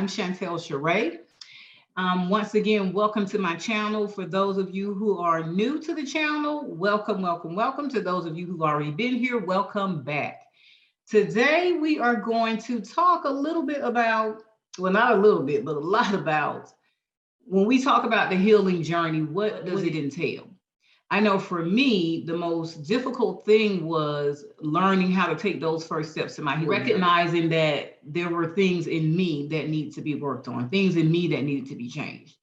I'm Chantel Sheree. Once again, welcome to my channel. For those of you who are new to the channel, welcome, welcome, welcome. To those of you who've already been here, welcome back. Today, we are going to talk a little bit about, well, not a little bit, but a lot about, when we talk about the healing journey, what does it entail? I know for me, the most difficult thing was learning how to take those first steps to my healing, recognizing that there were things in me that needed to be worked on, things in me that needed to be changed.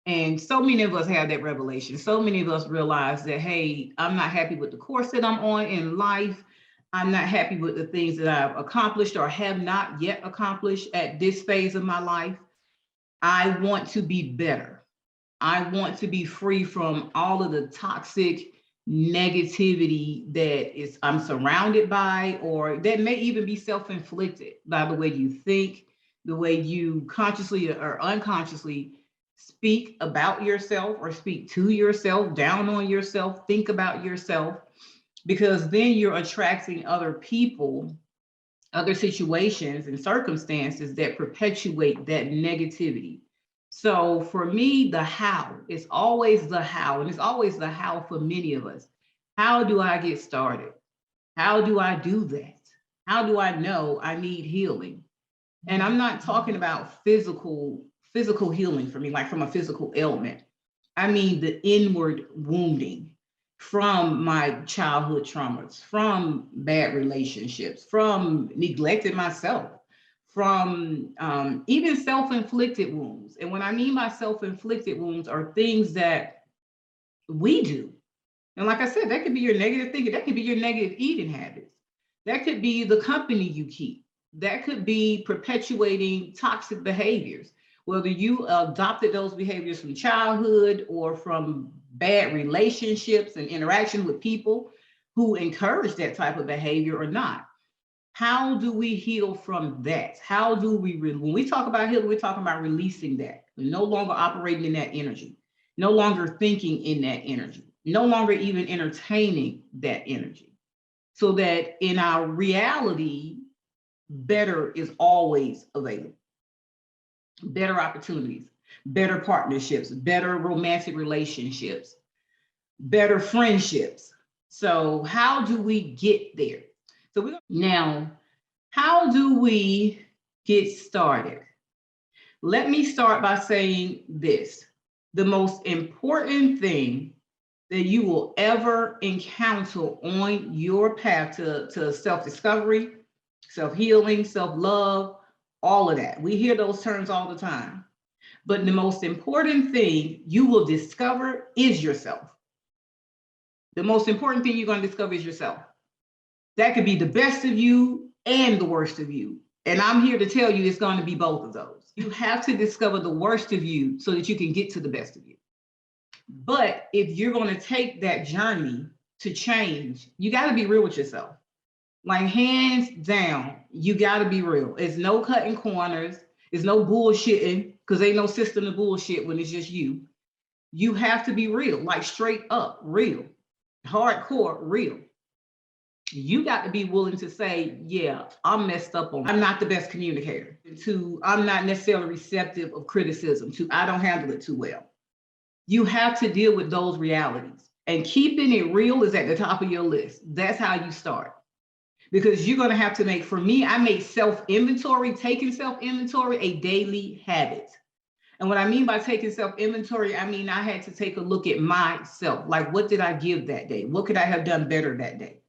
And so many of us have that revelation. So many of us realize that, hey, I'm not happy with the course that I'm on in life. I'm not happy with the things that I've accomplished or have not yet accomplished at this phase of my life. I want to be better. I want to be free from all of the toxic negativity that I'm surrounded by, or that may even be self-inflicted by the way you think, the way you consciously or unconsciously speak about yourself or speak to yourself, down on yourself, think about yourself, because then you're attracting other people, other situations and circumstances that perpetuate that negativity. So for me, the how, it's always the how, and it's always the how for many of us. How do I get started? How do I do that? How do I know I need healing? And I'm not talking about physical healing for me, like from a physical ailment. I mean the inward wounding from my childhood traumas, from bad relationships, from neglecting myself, from even self-inflicted wounds. And what I mean by self-inflicted wounds are things that we do. And like I said, that could be your negative thinking, that could be your negative eating habits, that could be the company you keep, that could be perpetuating toxic behaviors, whether you adopted those behaviors from childhood or from bad relationships and interaction with people who encourage that type of behavior or not. How do we heal from that? How do we, when we talk about healing, we're talking about releasing that. We're no longer operating in that energy, no longer thinking in that energy, no longer even entertaining that energy. So that in our reality, better is always available. Better opportunities, better partnerships, better romantic relationships, better friendships. So how do we get there? Now, how do we get started? Let me start by saying this. The most important thing that you will ever encounter on your path to self-discovery, self-healing, self-love, all of that. We hear those terms all the time. But the most important thing you will discover is yourself. The most important thing you're going to discover is yourself. That could be the best of you and the worst of you. And I'm here to tell you it's going to be both of those. You have to discover the worst of you so that you can get to the best of you. But if you're going to take that journey to change, you got to be real with yourself. Like hands down, you got to be real. It's no cutting corners. It's no bullshitting, because ain't no system to bullshit when it's just you. You have to be real, like straight up real, hardcore real. You got to be willing to say, yeah, I'm messed up on, I'm not the best communicator, to I'm not necessarily receptive of criticism, to I don't handle it too well. You have to deal with those realities, and keeping it real is at the top of your list. That's how you start. Because you're going to have to make, for me, I made self-inventory, taking self-inventory a daily habit. And what I mean by taking self-inventory, I mean, I had to take a look at myself. Like, what did I give that day? What could I have done better that day?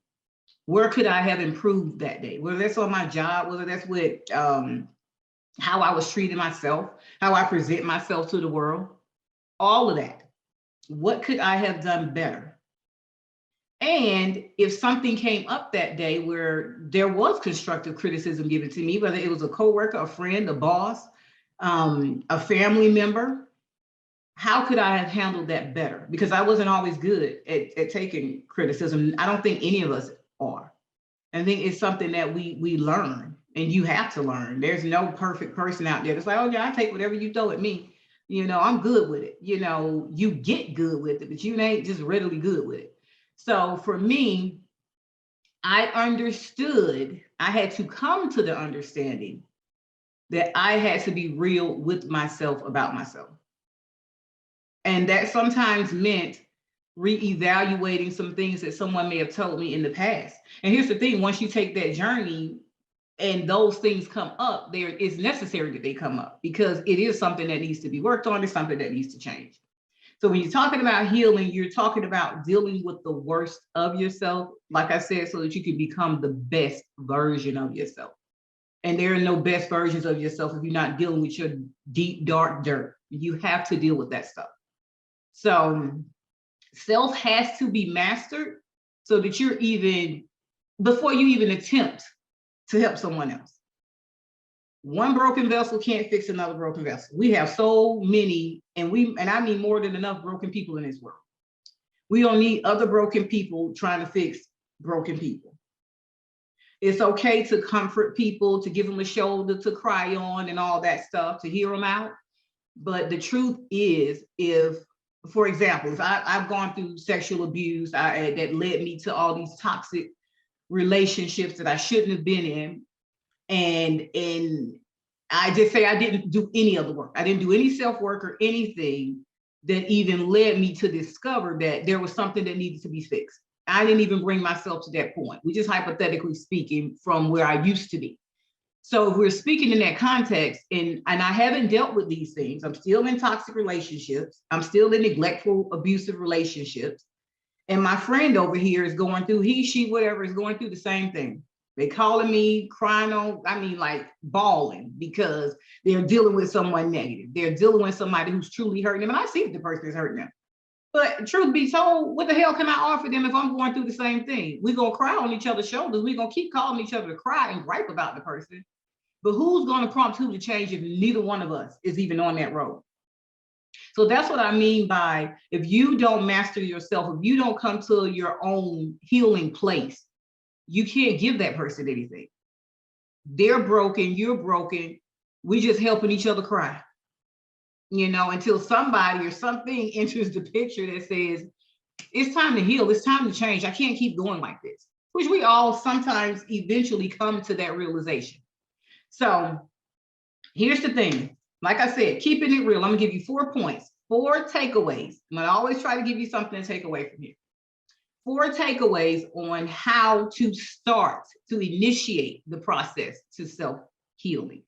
Where could I have improved that day? Whether that's on my job, whether that's with how I was treating myself, how I present myself to the world, all of that. What could I have done better? And if something came up that day where there was constructive criticism given to me, whether it was a coworker, a friend, a boss, a family member, how could I have handled that better? Because I wasn't always good at taking criticism. I don't think any of us are. I think it's something that we learn, and you have to learn. There's no perfect person out there that's like, oh yeah, I take whatever you throw at me. You know, I'm good with it. You know, you get good with it, but you ain't just readily good with it. So for me, I understood, I had to come to the understanding that I had to be real with myself about myself. And that sometimes meant reevaluating some things that someone may have told me in the past. And here's the thing, once you take that journey and those things come up, there it's necessary that they come up because it is something that needs to be worked on, it's something that needs to change. So when you're talking about healing, you're talking about dealing with the worst of yourself, like I said, so that you can become the best version of yourself. And there are no best versions of yourself if you're not dealing with your deep, dark dirt. You have to deal with that stuff. So self has to be mastered so that you're even, before you even attempt to help someone else. One broken vessel can't fix another broken vessel. We have so many, and I mean more than enough broken people in this world. We don't need other broken people trying to fix broken people. It's okay to comfort people, to give them a shoulder to cry on and all that stuff, to hear them out. But the truth is, if, for example, if I've gone through sexual abuse that led me to all these toxic relationships that I shouldn't have been in, and I just say I didn't do any of the work. I didn't do any self-work or anything that even led me to discover that there was something that needed to be fixed. I didn't even bring myself to that point. We just hypothetically speaking from where I used to be. So if we're speaking in that context, and I haven't dealt with these things, I'm still in toxic relationships, I'm still in neglectful, abusive relationships. And my friend over here is going through, he, she, whatever, is going through the same thing. They calling me, crying on, I mean, like bawling because they're dealing with someone negative. They're dealing with somebody who's truly hurting them. And I see if the person is hurting them. But truth be told, what the hell can I offer them if I'm going through the same thing? We're going to cry on each other's shoulders. We're going to keep calling each other to cry and gripe about the person. But who's going to prompt who to change if neither one of us is even on that road? So that's what I mean by, if you don't master yourself, if you don't come to your own healing place, you can't give that person anything. They're broken, you're broken. We just helping each other cry, you know, until somebody or something enters the picture that says, it's time to heal, it's time to change. I can't keep going like this, which we all sometimes eventually come to that realization. So here's the thing. Like I said, keeping it real. I'm gonna give you 4 points, 4 takeaways. I'm gonna always try to give you something to take away from here. 4 takeaways on how to start to initiate the process to self-healing.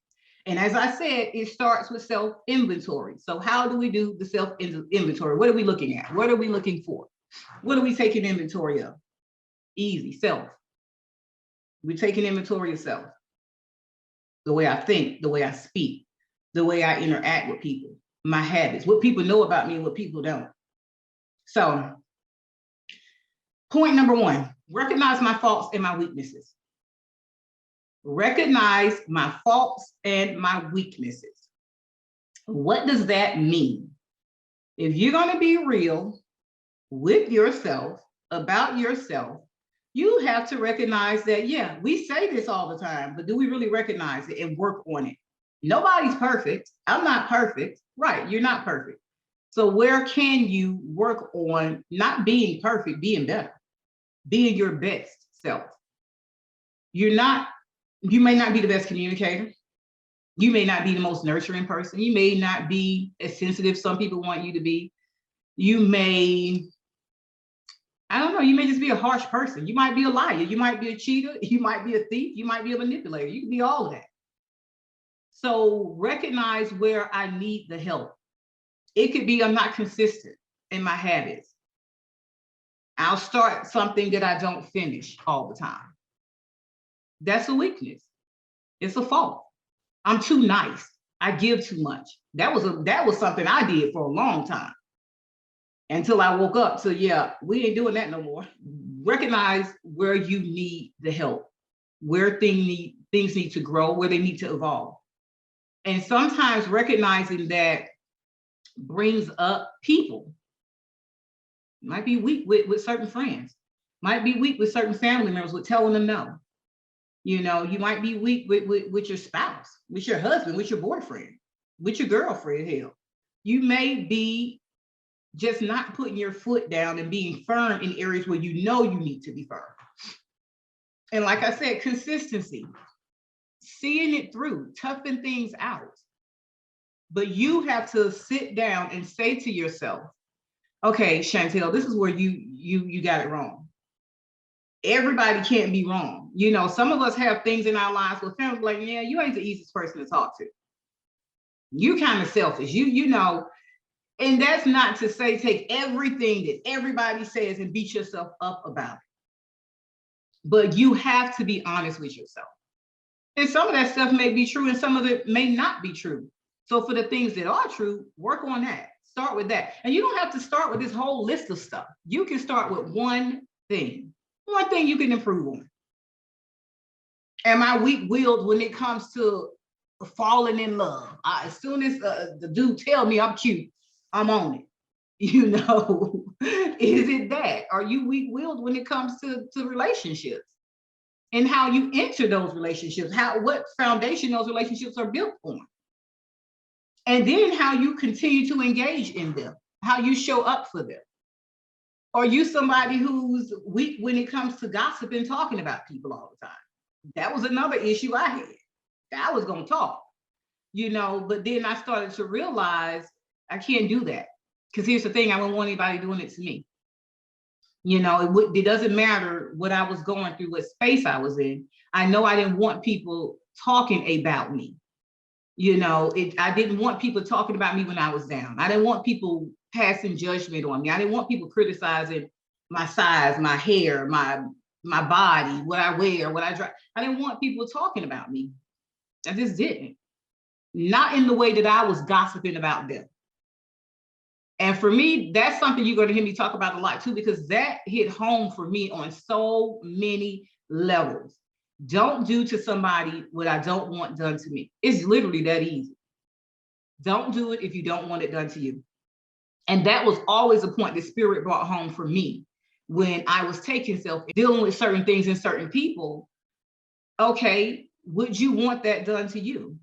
And as I said, it starts with self-inventory. So how do we do the self-inventory? What are we looking at? What are we looking for? What are we taking inventory of? Easy, self. We're taking inventory of self. The way I think, the way I speak, the way I interact with people, my habits, what people know about me and what people don't. So point number 1, recognize my faults and my weaknesses. Recognize my faults and my weaknesses. What does that mean? If you're going to be real with yourself, about yourself, you have to recognize that, yeah, we say this all the time, but do we really recognize it and work on it? Nobody's perfect. I'm not perfect. Right, you're not perfect. So where can you work on not being perfect, being better, being your best self? You may not be the best communicator. You may not be the most nurturing person. You may not be as sensitive some people want you to be. You may, I don't know, you may just be a harsh person. You might be a liar. You might be a cheater. You might be a thief. You might be a manipulator. You can be all of that. So recognize where I need the help. It could be I'm not consistent in my habits. I'll start something that I don't finish all the time. That's a weakness. It's a fault. I'm too nice. I give too much. That was something I did for a long time until I woke up. So yeah, we ain't doing that no more. Recognize where you need the help, where things need to grow, where they need to evolve. And sometimes recognizing that brings up people. You might be weak with certain friends, might be weak with certain family members with telling them no. You know, you might be weak with your spouse, with your husband, with your boyfriend, with your girlfriend, hell. You may be just not putting your foot down and being firm in areas where you know you need to be firm. And like I said, consistency. seeing it through, toughing things out. But you have to sit down and say to yourself, okay, Chantel, this is where you got it wrong. Everybody can't be wrong. You know, some of us have things in our lives where families like, yeah, you ain't the easiest person to talk to. You kind of selfish. You know, and that's not to say take everything that everybody says and beat yourself up about it. But you have to be honest with yourself. And some of that stuff may be true and some of it may not be true. So for the things that are true, work on that. Start with that. And you don't have to start with this whole list of stuff. You can start with one thing you can improve on. Am I weak-willed when it comes to falling in love? As soon as the dude tell me I'm cute, I'm on it. You know, is it that? Are you weak-willed when it comes to relationships and how you enter those relationships? What foundation those relationships are built on? And then how you continue to engage in them, how you show up for them. Are you somebody who's weak when it comes to gossip and talking about people all the time? That was another issue I had. I was going to talk, you know, but then I started to realize I can't do that. Because here's the thing, I don't want anybody doing it to me. You know, it doesn't matter what I was going through, what space I was in. I know I didn't want people talking about me. You know, I didn't want people talking about me when I was down. I didn't want people passing judgment on me. I didn't want people criticizing my size, my hair, my body, what I wear, what I drive. I didn't want people talking about me. I just didn't. Not in the way that I was gossiping about them. And for me, that's something you're going to hear me talk about a lot too, because that hit home for me on so many levels. Don't do to somebody what I don't want done to me. It's literally that easy. Don't do it if you don't want it done to you. And that was always a point that Spirit brought home for me when I was taking self, dealing with certain things and certain people. Okay, would you want that done to you?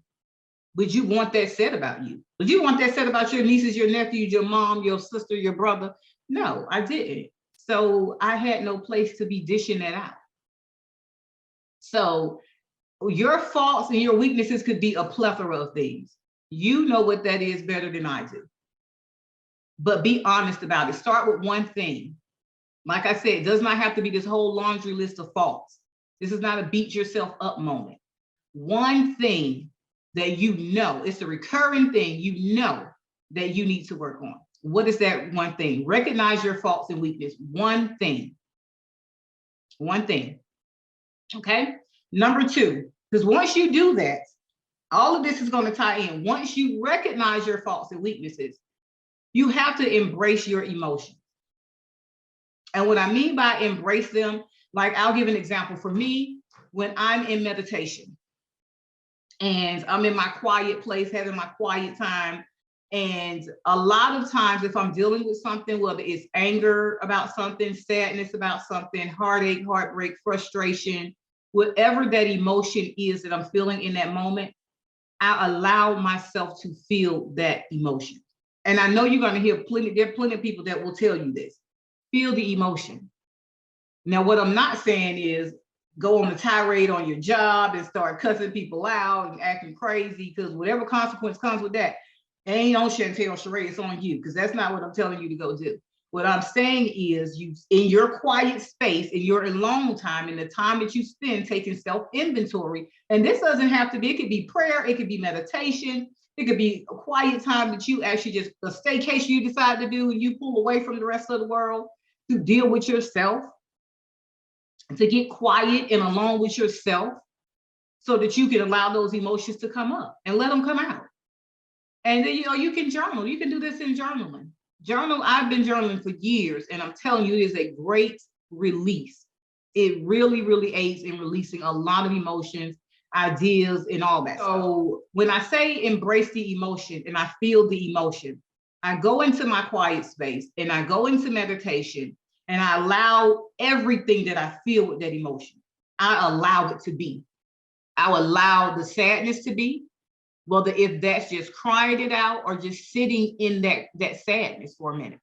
Would you want that said about you? Would you want that said about your nieces, your nephews, your mom, your sister, your brother? No, I didn't. So I had no place to be dishing that out. So your faults and your weaknesses could be a plethora of things. You know what that is better than I do. But be honest about it. Start with one thing. Like I said, it does not have to be this whole laundry list of faults. This is not a beat yourself up moment. One thing that you know, it's a recurring thing you know that you need to work on. What is that one thing? Recognize your faults and weakness. One thing. One thing. Okay. Number two, because once you do that, all of this is going to tie in. Once you recognize your faults and weaknesses, you have to embrace your emotions. And what I mean by embrace them, like I'll give an example. For me, when I'm in meditation and I'm in my quiet place, having my quiet time, and a lot of times if I'm dealing with something, whether it's anger about something, sadness about something, heartache, heartbreak, frustration, whatever that emotion is that I'm feeling in that moment, I allow myself to feel that emotion. And I know you're going to hear there are plenty of people that will tell you this. Feel the emotion. Now, what I'm not saying is go on a tirade on your job and start cussing people out and acting crazy, because whatever consequence comes with that, it ain't on Chantel Sheree, it's on you, because that's not what I'm telling you to go do. What I'm saying is you, in your quiet space, in your alone time, in the time that you spend taking self-inventory, and this doesn't have to be, it could be prayer, it could be meditation, it could be a quiet time that you actually just, a staycation you decide to do and you pull away from the rest of the world to deal with yourself, to get quiet and alone with yourself so that you can allow those emotions to come up and let them come out. And then, you know, you can journal. You can do this in journaling. I've been journaling for years, and I'm telling you, it is a great release. It really, really aids in releasing a lot of emotions, ideas, and all that. So when I say embrace the emotion and I feel the emotion, I go into my quiet space and I go into meditation and I allow everything that I feel with that emotion. I allow it to be. I allow the sadness to be, whether if that's just crying it out or just sitting in that sadness for a minute,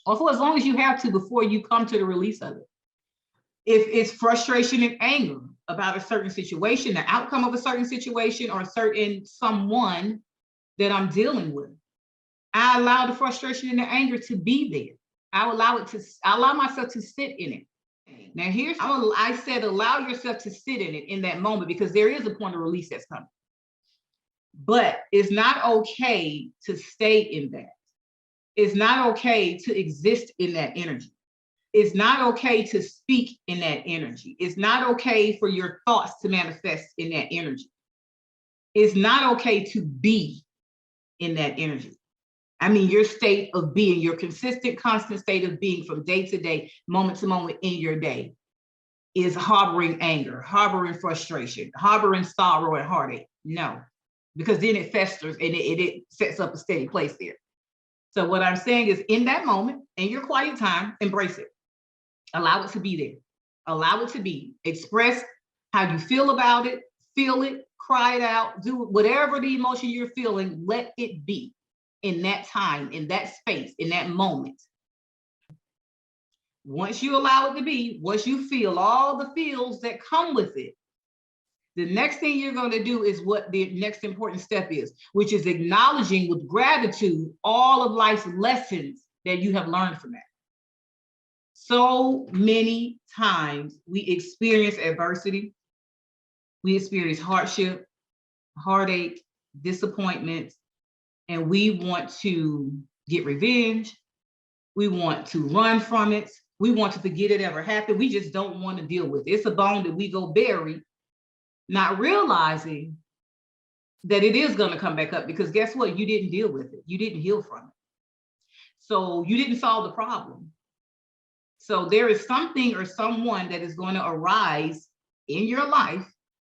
or for as long as you have to before you come to the release of it. If it's frustration and anger, about a certain situation, the outcome of a certain situation, or a certain someone that I'm dealing with. I allow the frustration and the anger to be there. I allow myself to sit in it. Now I said allow yourself to sit in it in that moment, because there is a point of release that's coming. But it's not okay to stay in that. It's not okay to exist in that energy. It's not okay to speak in that energy. It's not okay for your thoughts to manifest in that energy. It's not okay to be in that energy. I mean, your state of being, your consistent, constant state of being from day to day, moment to moment in your day, is harboring anger, harboring frustration, harboring sorrow and heartache. No, because then it festers and it sets up a steady place there. So what I'm saying is, in that moment, in your quiet time, embrace it. Allow it to be there. Allow it to be. Express how you feel about it, feel it, cry it out, do whatever the emotion you're feeling, let it be in that time, in that space, in that moment. Once you allow it to be, once you feel all the feels that come with it, the next thing you're going to do is what the next important step is, which is acknowledging with gratitude all of life's lessons that you have learned from that. So many times we experience adversity, we experience hardship, heartache, disappointments, and we want to get revenge. We want to run from it. We want to forget it ever happened. We just don't want to deal with it. It's a bone that we go bury, not realizing that it is going to come back up, because guess what? You didn't deal with it. You didn't heal from it. So you didn't solve the problem. So there is something or someone that is going to arise in your life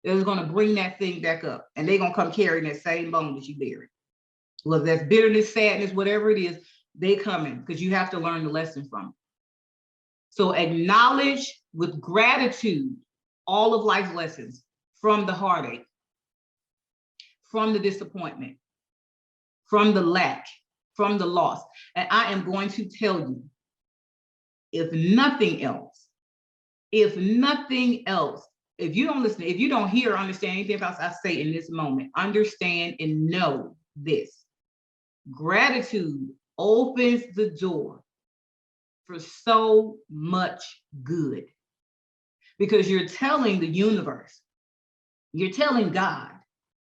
that is going to bring that thing back up, and they're going to come carrying that same bone that you buried. Whether that's bitterness, sadness, whatever it is, they come in, because you have to learn the lesson from it. So acknowledge with gratitude all of life's lessons, from the heartache, from the disappointment, from the lack, from the loss. And I am going to tell you, if nothing else, if you don't listen, if you don't hear or understand anything else I say in this moment, understand and know this: gratitude opens the door for so much good, because you're telling the universe, you're telling God,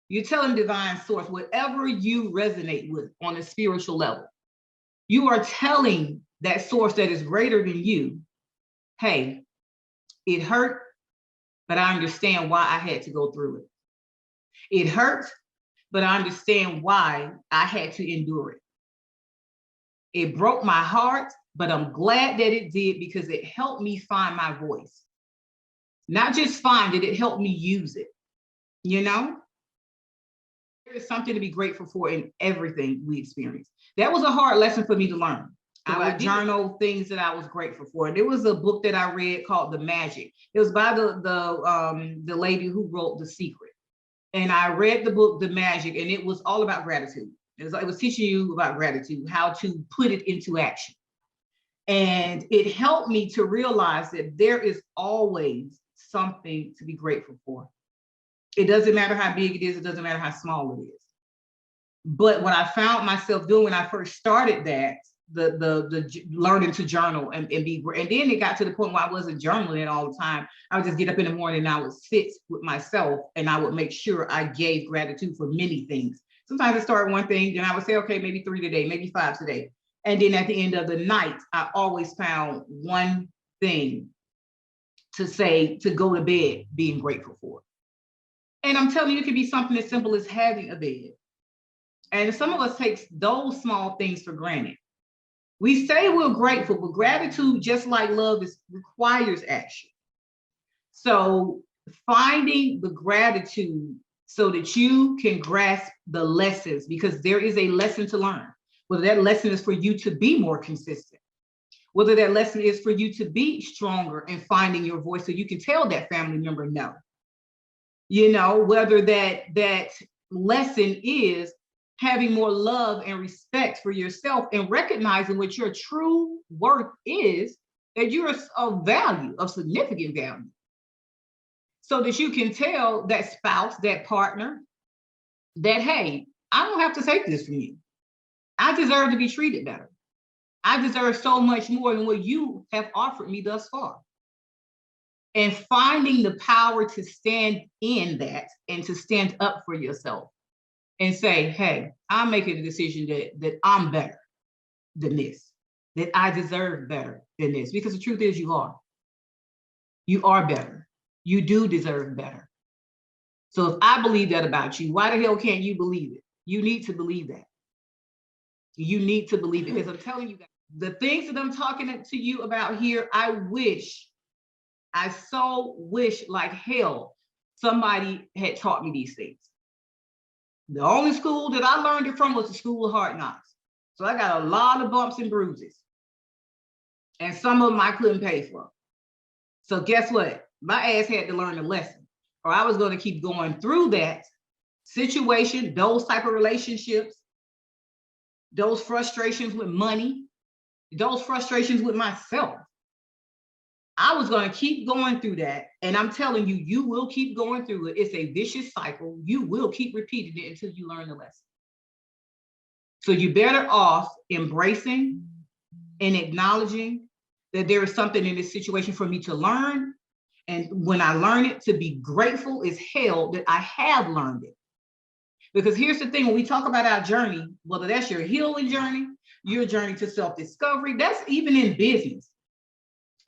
you're telling divine source, whatever you resonate with on a spiritual level, you are telling that source that is greater than you, hey, it hurt, but I understand why I had to go through it. It hurt, but I understand why I had to endure it. It broke my heart, but I'm glad that it did, because it helped me find my voice. Not just find it, it helped me use it. You know? There is something to be grateful for in everything we experience. That was a hard lesson for me to learn. I would journal things that I was grateful for. There was a book that I read called The Magic. It was by the lady who wrote The Secret. And I read the book, The Magic, and it was all about gratitude. It was teaching you about gratitude, how to put it into action. And it helped me to realize that there is always something to be grateful for. It doesn't matter how big it is. It doesn't matter how small it is. But what I found myself doing when I first started that, the learning to journal and then it got to the point where I wasn't journaling all the time. I would just get up in the morning and I would sit with myself and I would make sure I gave gratitude for many things. Sometimes I start one thing, then I would say, okay, maybe 3 today, maybe 5 today. And then at the end of the night, I always found one thing to say, to go to bed being grateful for. And I'm telling you, it could be something as simple as having a bed. And some of us take those small things for granted. We say we're grateful, but gratitude, just like love, requires action. So finding the gratitude so that you can grasp the lessons, because there is a lesson to learn. Whether that lesson is for you to be more consistent, whether that lesson is for you to be stronger and finding your voice so you can tell that family member no. You know, whether that lesson is having more love and respect for yourself and recognizing what your true worth is, that you're of value, of significant value. so that you can tell that spouse, that partner, that, hey, I don't have to take this from you. I deserve to be treated better. I deserve so much more than what you have offered me thus far. And finding the power to stand in that and to stand up for yourself and say, hey, I'm making a decision that I'm better than this, that I deserve better than this. Because the truth is, you are. You are better. You do deserve better. So if I believe that about you, why the hell can't you believe it? You need to believe that. You need to believe it, because I'm telling you, the things that I'm talking to you about here, I so wish like hell somebody had taught me these things. The only school that I learned it from was the School of Hard Knocks. So I got a lot of bumps and bruises. And some of them I couldn't pay for. So guess what? My ass had to learn a lesson, or I was going to keep going through that situation, those type of relationships, those frustrations with money, those frustrations with myself. I was going to keep going through that. And I'm telling you, you will keep going through it. It's a vicious cycle. You will keep repeating it until you learn the lesson. So you're better off embracing and acknowledging that there is something in this situation for me to learn. And when I learn it, to be grateful as hell that I have learned it. Because here's the thing, when we talk about our journey, whether that's your healing journey, your journey to self-discovery, that's even in business,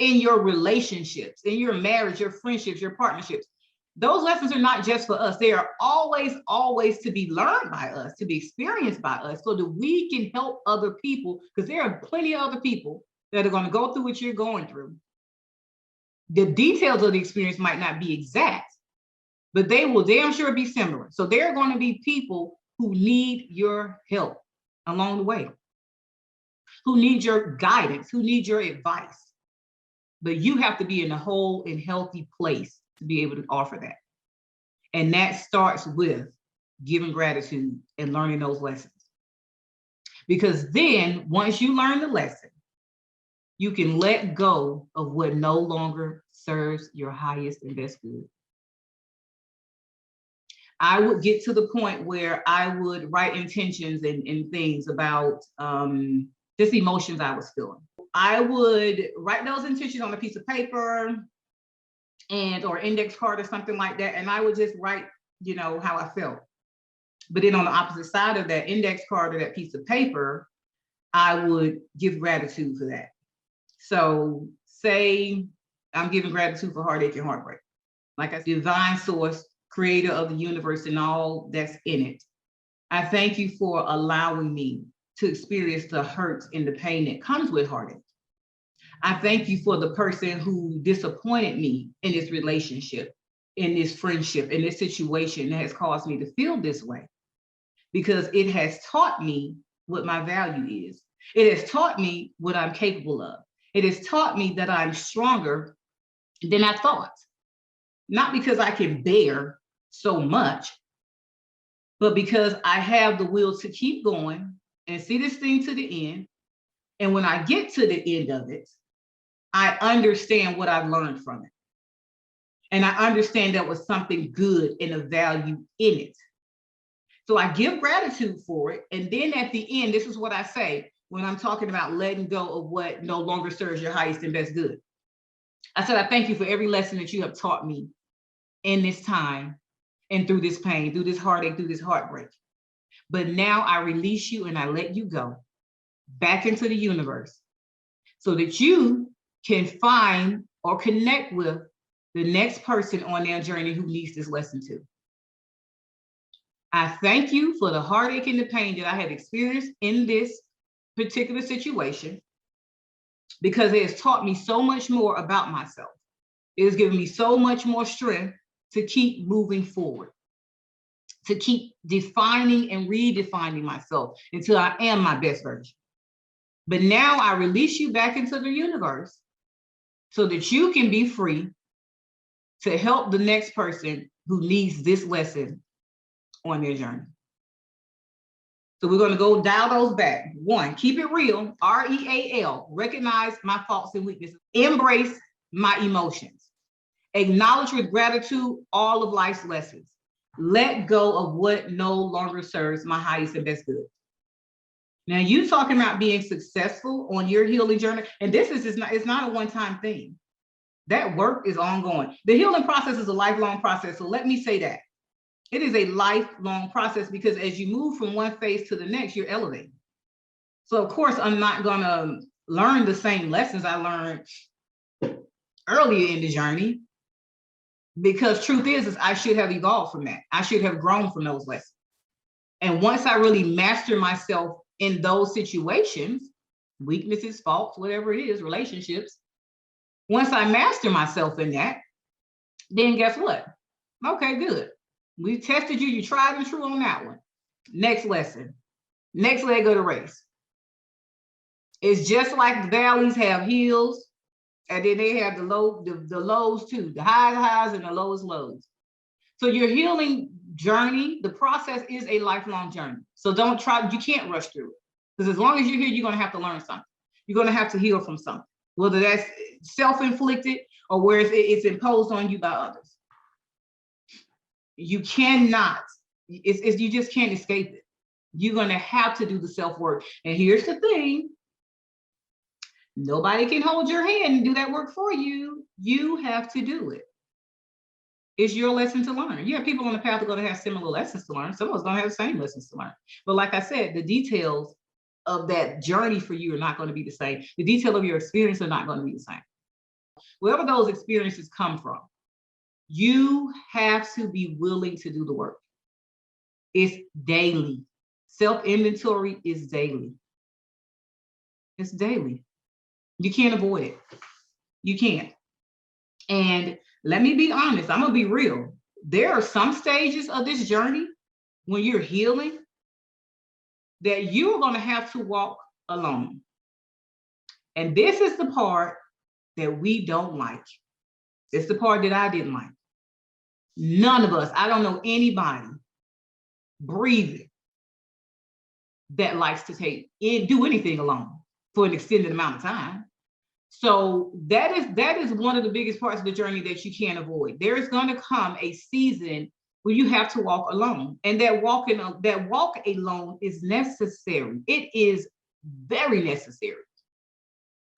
in your relationships, in your marriage, your friendships, your partnerships. Those lessons are not just for us. They are always to be learned by us, to be experienced by us, so that we can help other people, because there are plenty of other people that are going to go through what you're going through. The details of the experience might not be exact, but they will damn sure be similar. So there are going to be people who need your help along the way, who need your guidance, who need your advice. But you have to be in a whole and healthy place to be able to offer that. And that starts with giving gratitude and learning those lessons. Because then once you learn the lesson, you can let go of what no longer serves your highest and best good. I would get to the point where I would write intentions and things about just emotions I was feeling. I would write those intentions on a piece of paper or index card or something like that. And I would just write, how I felt. But then on the opposite side of that index card or that piece of paper, I would give gratitude for that. So say I'm giving gratitude for heartache and heartbreak. Like I said, divine source, creator of the universe and all that's in it. I thank you for allowing me to experience the hurt and the pain that comes with heartache. I thank you for the person who disappointed me in this relationship, in this friendship, in this situation that has caused me to feel this way, because it has taught me what my value is. It has taught me what I'm capable of. It has taught me that I'm stronger than I thought. Not because I can bear so much, but because I have the will to keep going and see this thing to the end. And when I get to the end of it, I understand what I've learned from it. And I understand there was something good and a value in it. So I give gratitude for it. And then at the end, this is what I say when I'm talking about letting go of what no longer serves your highest and best good. I said, I thank you for every lesson that you have taught me in this time and through this pain, through this heartache, through this heartbreak. But now I release you and I let you go back into the universe so that you can find or connect with the next person on their journey who needs this lesson too. I thank you for the heartache and the pain that I have experienced in this particular situation, because it has taught me so much more about myself. It has given me so much more strength to keep moving forward, to keep defining and redefining myself until I am my best version. But now I release you back into the universe so that you can be free to help the next person who needs this lesson on their journey. So we're going to go dial those back. 1, keep it real, R.E.A.L, recognize my faults and weaknesses, embrace my emotions. Acknowledge with gratitude all of life's lessons. Let go of what no longer serves my highest and best good. Now, you talking about being successful on your healing journey, and this is just not, it's not a one-time thing. That work is ongoing. The healing process is a lifelong process. So let me say that. It is a lifelong process because as you move from one phase to the next, you're elevating. So of course, I'm not gonna learn the same lessons I learned earlier in the journey, because truth is I should have evolved from that. I should have grown from those lessons. And once I really master myself in those situations, weaknesses, faults, whatever it is, relationships, once I master myself in that, then guess what? Okay, good. We tested you, you tried and true on that one. Next lesson, next leg of the race. It's just like the valleys have hills, and then they have the lows too, the highs and the lowest lows. So your healing journey, the process is a lifelong journey. So don't try, you can't rush through it. Because as long as you're here, you're gonna have to learn something. You're gonna have to heal from something, whether that's self-inflicted or where it's imposed on you by others. You cannot, you just can't escape it. You're gonna have to do the self-work. And here's the thing, nobody can hold your hand and do that work for you. You have to do it. It's your lesson to learn. You have people on the path that are going to have similar lessons to learn. Some of us don't have the same lessons to learn. But like I said, the details of that journey for you are not going to be the same. The detail of your experience are not going to be the same. Wherever those experiences come from, you have to be willing to do the work. It's daily. Self-inventory is daily. It's daily. You can't avoid it. You can't. And let me be honest, I'm gonna be real. There are some stages of this journey when you're healing that you're gonna have to walk alone. And this is the part that we don't like. It's the part that I didn't like. None of us, I don't know anybody breathing that likes to do anything alone for an extended amount of time. So that is one of the biggest parts of the journey that you can't avoid. There is going to come a season where you have to walk alone, and that walk alone is necessary. It is very necessary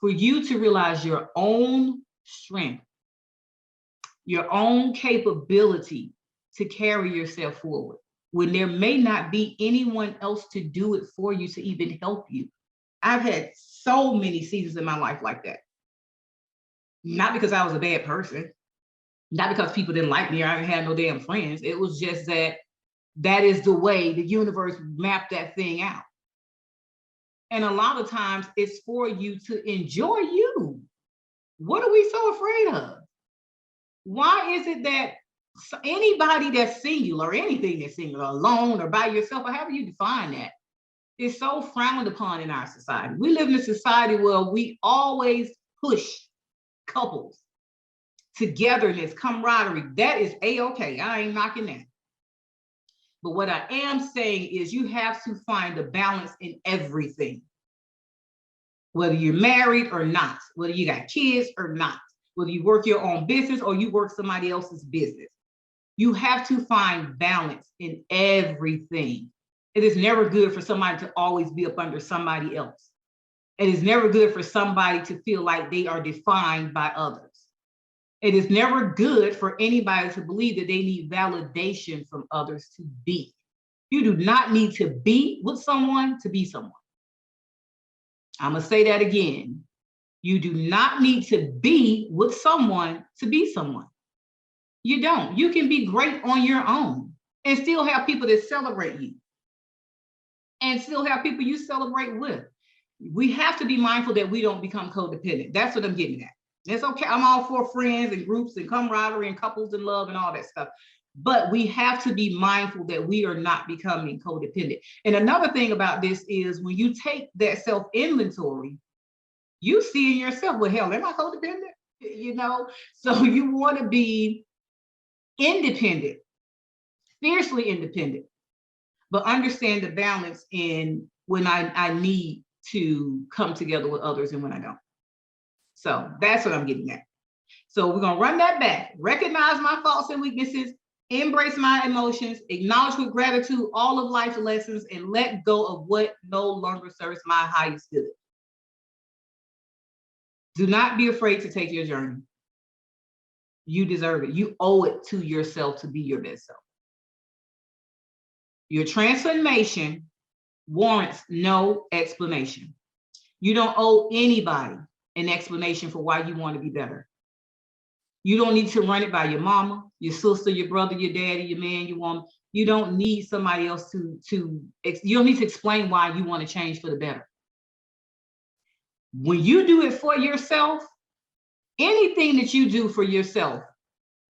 for you to realize your own strength, your own capability to carry yourself forward when there may not be anyone else to do it for you, to even help you. I've had so many seasons in my life like that. Not because I was a bad person, not because people didn't like me or I didn't have no damn friends. It was just that is the way the universe mapped that thing out. And a lot of times it's for you to enjoy you. What are we so afraid of? Why is it that anybody that's singular, or anything that's singular, alone or by yourself, or however you define that, is so frowned upon in our society? We live in a society where we always push couples, togetherness, camaraderie. That is A-okay. I ain't knocking that. But what I am saying is you have to find a balance in everything. Whether you're married or not, whether you got kids or not, whether you work your own business or you work somebody else's business. You have to find balance in everything. It is never good for somebody to always be up under somebody else. It is never good for somebody to feel like they are defined by others. It is never good for anybody to believe that they need validation from others to be. You do not need to be with someone to be someone. I'm going to say that again. You do not need to be with someone to be someone. You don't. You can be great on your own and still have people that celebrate you and still have people you celebrate with. We have to be mindful that we don't become codependent. That's what I'm getting at. It's okay. I'm all for friends and groups and camaraderie and couples and love and all that stuff. But we have to be mindful that we are not becoming codependent. And another thing about this is when you take that self-inventory, you see in yourself, well, hell, am I codependent? You know, so you want to be independent, fiercely independent, but understand the balance in when I need to come together with others and when I don't. So that's what I'm getting at. So we're going to run that back. Recognize my faults and weaknesses, embrace my emotions, acknowledge with gratitude all of life's lessons, and let go of what no longer serves my highest good. Do not be afraid to take your journey. You deserve it. You owe it to yourself to be your best self. Your transformation warrants no explanation. You don't owe anybody an explanation for why you want to be better. You don't need to run it by your mama, your sister, your brother, your daddy, your man, your woman. You don't need somebody else you don't need to explain why you want to change for the better. When you do it for yourself, anything that you do for yourself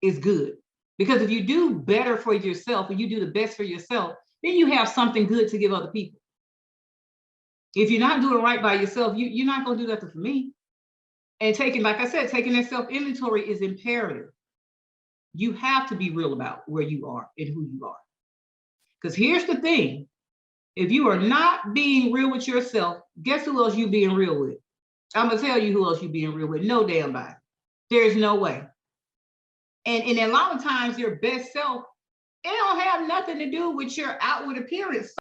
is good. Because if you do better for yourself and you do the best for yourself, then you have something good to give other people. If you're not doing right by yourself, you're not going to do nothing for me. And like I said, taking that self-inventory is imperative. You have to be real about where you are and who you are. Because here's the thing. If you are not being real with yourself, guess who else you being real with? I'm going to tell you who else you being real with. No damn body. There's no way. And a lot of times your best self, it don't have nothing to do with your outward appearance.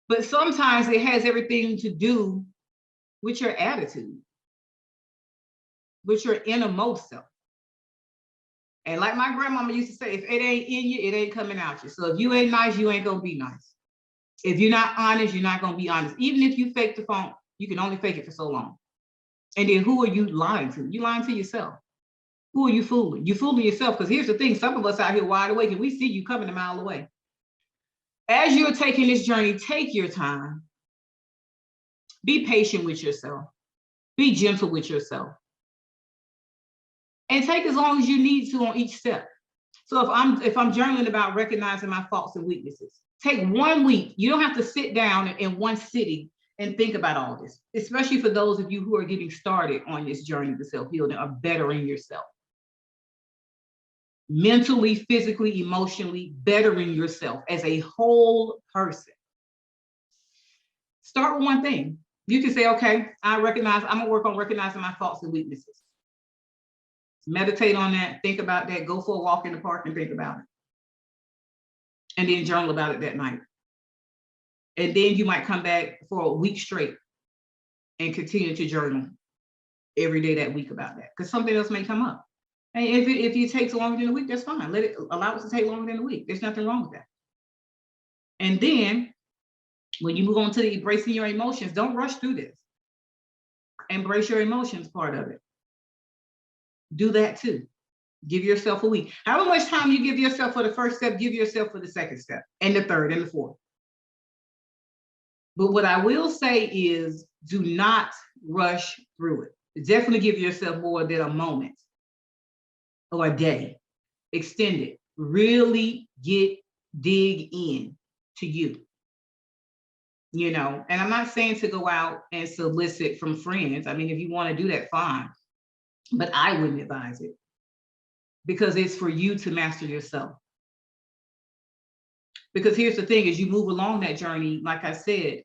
But sometimes it has everything to do with your attitude, with your innermost self. And like my grandmama used to say, if it ain't in you, it ain't coming out you. So if you ain't nice, you ain't going to be nice. If you're not honest, you're not going to be honest. Even if you fake the phone, you can only fake it for so long. And then who are you lying to? You lying to yourself. Who are you fooling? You're fooling yourself, because here's the thing. Some of us out here wide awake and we see you coming a mile away. As you're taking this journey, take your time. Be patient with yourself. Be gentle with yourself. And take as long as you need to on each step. So if I'm journaling about recognizing my faults and weaknesses, take 1 week. You don't have to sit down in one sitting and think about all this, especially for those of you who are getting started on this journey to self-healing or bettering yourself. Mentally, physically, emotionally, bettering yourself as a whole person. Start with one thing. You can say, okay, I'm gonna work on recognizing my faults and weaknesses. Meditate on that, think about that, go for a walk in the park and think about it. And then journal about it that night. And then you might come back for a week straight and continue to journal every day that week about that, because something else may come up. And if it takes longer than a week, that's fine. Allow it to take longer than a week. There's nothing wrong with that. And then when you move on to embracing your emotions, don't rush through this. Embrace your emotions part of it. Do that too. Give yourself a week. However much time you give yourself for the first step, give yourself for the second step, and the third, and the fourth. But what I will say is, do not rush through it. Definitely give yourself more than a moment or a day. Extend it. Really dig in to you. You know, and I'm not saying to go out and solicit from friends. I mean, if you want to do that, fine. But I wouldn't advise it, because it's for you to master yourself. Because here's the thing, as you move along that journey, like I said,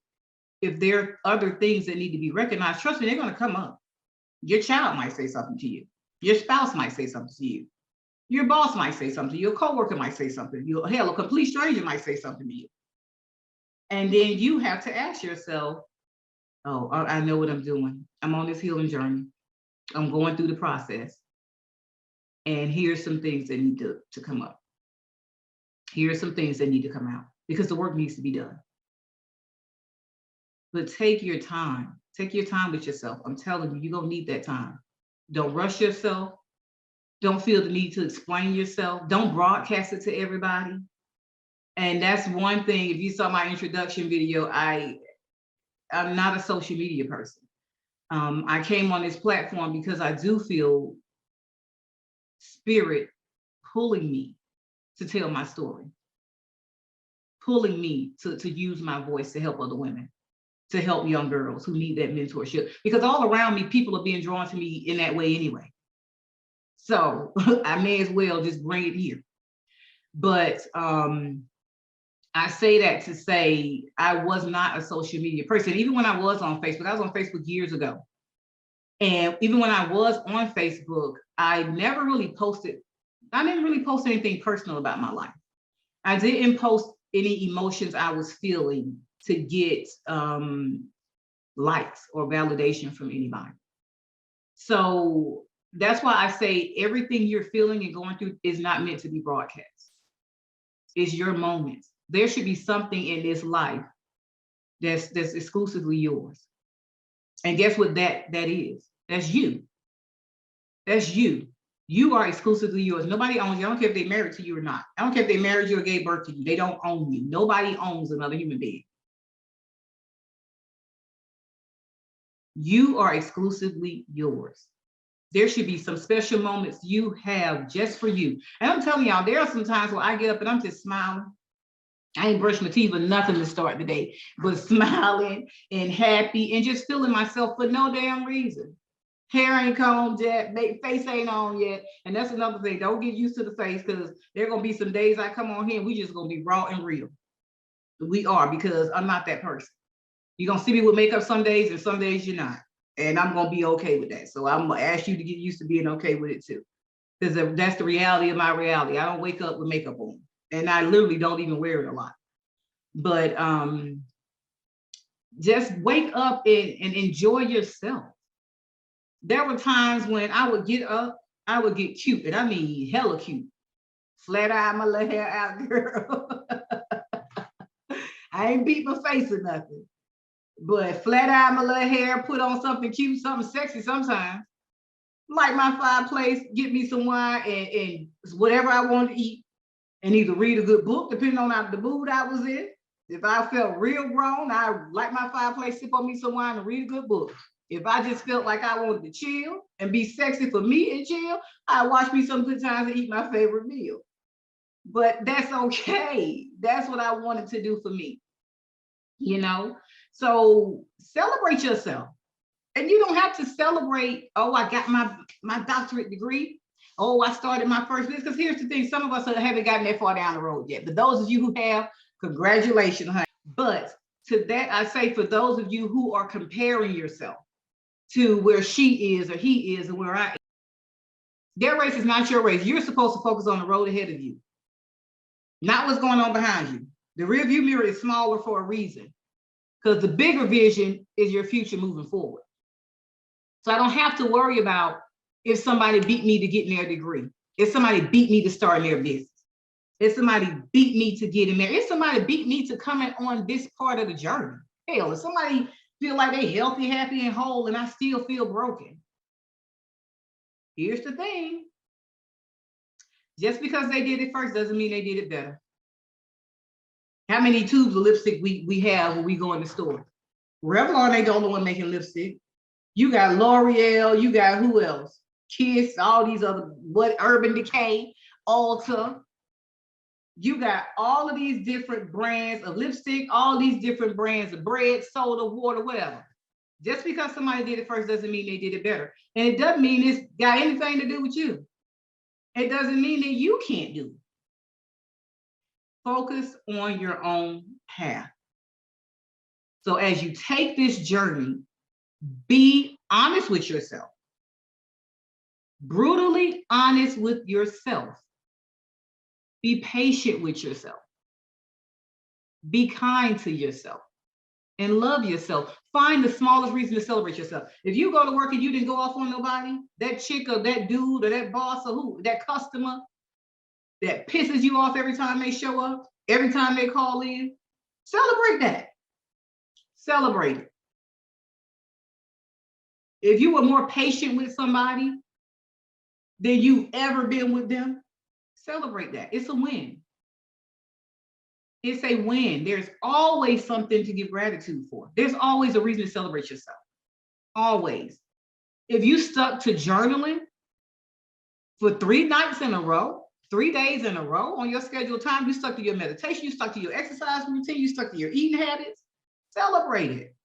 if there are other things that need to be recognized, trust me, they're going to come up. Your child might say something to you. Your spouse might say something to you. Your boss might say something to you. Your coworker might say something to you. Hell, a complete stranger might say something to you. And then you have to ask yourself, oh, I know what I'm doing. I'm on this healing journey. I'm going through the process. And here's some things that need to come up. Here's some things that need to come out, because the work needs to be done. But take your time. Take your time with yourself. I'm telling you, you're going to need that time. Don't rush yourself. Don't feel the need to explain yourself. Don't broadcast it to everybody. And that's one thing. If you saw my introduction video, I'm not a social media person. I came on this platform because I do feel spirit pulling me to tell my story, pulling me to use my voice to help other women, to help young girls who need that mentorship. Because all around me, people are being drawn to me in that way anyway. So I may as well just bring it here. But I say that to say I was not a social media person. Even when I was on Facebook years ago. And even when I was on Facebook, I didn't really post anything personal about my life. I didn't post any emotions I was feeling to get likes or validation from anybody. So that's why I say everything you're feeling and going through is not meant to be broadcast. It's your moments. There should be something in this life that's exclusively yours. And guess what that is? That's you. That's you. You are exclusively yours. Nobody owns you. I don't care if they married to you or not. I don't care if they married you or gave birth to you. They don't own you. Nobody owns another human being. You are exclusively yours. There should be some special moments you have just for you. And I'm telling y'all, there are some times where I get up and I'm just smiling. I ain't brushed my teeth or nothing to start the day, but smiling and happy and just feeling myself for no damn reason. Hair ain't combed yet, face ain't on yet. And that's another thing. Don't get used to the face, because there are going to be some days I come on here and we just going to be raw and real. We are, because I'm not that person. You're going to see me with makeup some days and some days you're not. And I'm going to be okay with that. So I'm going to ask you to get used to being okay with it too. Because that's the reality of my reality. I don't wake up with makeup on. And I literally don't even wear it a lot. But just wake up and enjoy yourself. There were times when I would get up, I would get cute, and I mean hella cute. Flat eye my little hair out, girl. I ain't beat my face or nothing. But flat eye my little hair, put on something cute, something sexy sometimes. Light my fireplace, get me some wine and whatever I want to eat, and either read a good book, depending on the mood I was in. If I felt real grown, I light my fireplace, sip on me some wine, and read a good book. If I just felt like I wanted to chill and be sexy for me and chill, I watch me some Good Times and eat my favorite meal. But that's okay. That's what I wanted to do for me. You know? So celebrate yourself. And you don't have to celebrate, oh, I got my doctorate degree. Oh, I started my first business. Because here's the thing, some of us haven't gotten that far down the road yet. But those of you who have, congratulations, honey. But to that, I say, for those of you who are comparing yourself to where she is or he is and where I am, their race is not your race. You're supposed to focus on the road ahead of you, not what's going on behind you. The rear view mirror is smaller for a reason, because the bigger vision is your future moving forward. So I don't have to worry about if somebody beat me to get their degree, if somebody beat me to start their business, if somebody beat me to get in there, if somebody beat me to coming on this part of the journey. Hell, if somebody feel like they healthy, happy, and whole, and I still feel broken. Here's the thing. Just because they did it first doesn't mean they did it better. How many tubes of lipstick we have when we go in the store? Revlon ain't the only one making lipstick. You got L'Oreal, you got who else? Kiss, all these other, Urban Decay, Ulta. You got all of these different brands of lipstick, all these different brands of bread, soda, water, whatever. Just because somebody did it first doesn't mean they did it better. And it doesn't mean it's got anything to do with you. It doesn't mean that you can't do it. Focus on your own path. So as you take this journey, be honest with yourself. Brutally honest with yourself. Be patient with yourself. Be kind to yourself and love yourself. Find the smallest reason to celebrate yourself. If you go to work and you didn't go off on nobody, that chick or that dude or that boss or who, that customer that pisses you off every time they show up, every time they call in, celebrate that. Celebrate it. If you were more patient with somebody than you've ever been with them, celebrate that. It's a win. It's a win. There's always something to give gratitude for. There's always a reason to celebrate yourself. Always. If you stuck to journaling for 3 nights in a row, 3 days in a row on your scheduled time, you stuck to your meditation, you stuck to your exercise routine, you stuck to your eating habits, celebrate it.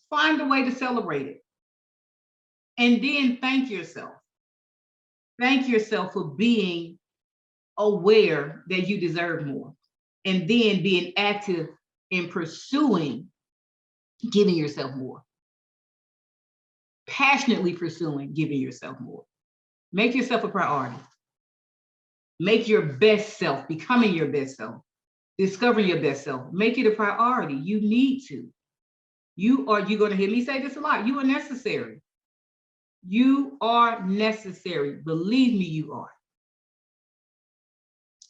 Find a way to celebrate it. And then thank yourself. Thank yourself for being aware that you deserve more. And then being active in pursuing giving yourself more. passionately pursuing giving yourself more. Make yourself a priority. Make your best self, becoming your best self, discovering your best self. Make it a priority. You need to. You're going to hear me say this a lot. You are necessary. You are necessary. Believe me, you are.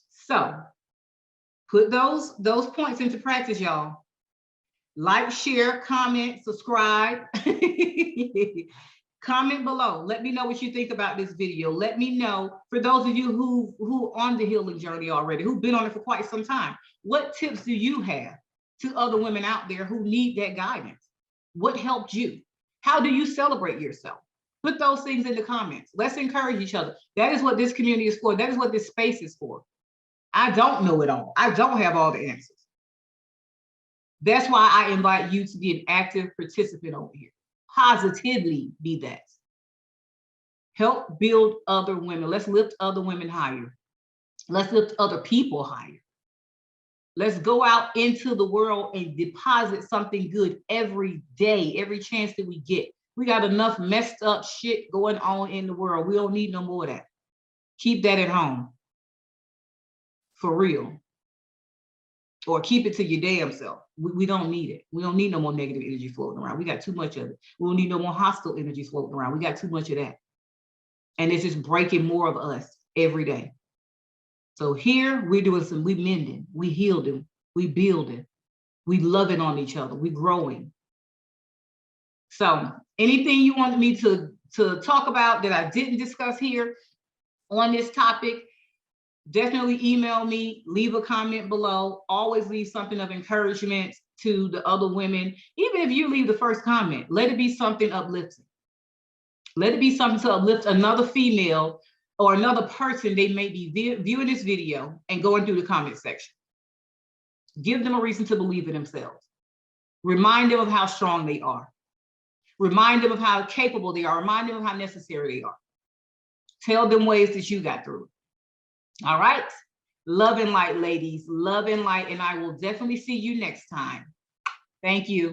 So put those points into practice, y'all. Like, share, comment, subscribe. Comment below. Let me know what you think about this video. Let me know, for those of you who on the healing journey already, who've been on it for quite some time, what tips do you have to other women out there who need that guidance? What helped you? How do you celebrate yourself? Put those things in the comments. Let's encourage each other. That is what this community is for. That is what this space is for. I don't know it all. I don't have all the answers. That's why I invite you to be an active participant over here. Positively be that. Help build other women. Let's lift other women higher. Let's lift other people higher. Let's go out into the world and deposit something good every day, every chance that we get. We got enough messed up shit going on in the world. We don't need no more of that. Keep that at home. For real. Or keep it to your damn self. We don't need it. We don't need no more negative energy floating around. We got too much of it. We don't need no more hostile energy floating around. We got too much of that. And it's just breaking more of us every day. So here we're doing we mending, we healing, we building, we loving on each other, we growing. So anything you wanted me to talk about that I didn't discuss here on this topic, definitely email me, leave a comment below. Always leave something of encouragement to the other women. Even if you leave the first comment, let it be something uplifting. Let it be something to uplift another female or another person they may be viewing this video and going through the comment section. Give them a reason to believe in themselves. Remind them of how strong they are. Remind them of how capable they are. Remind them of how necessary they are. Tell them ways that you got through it. All right. Love and light, ladies. Love and light. And I will definitely see you next time. Thank you.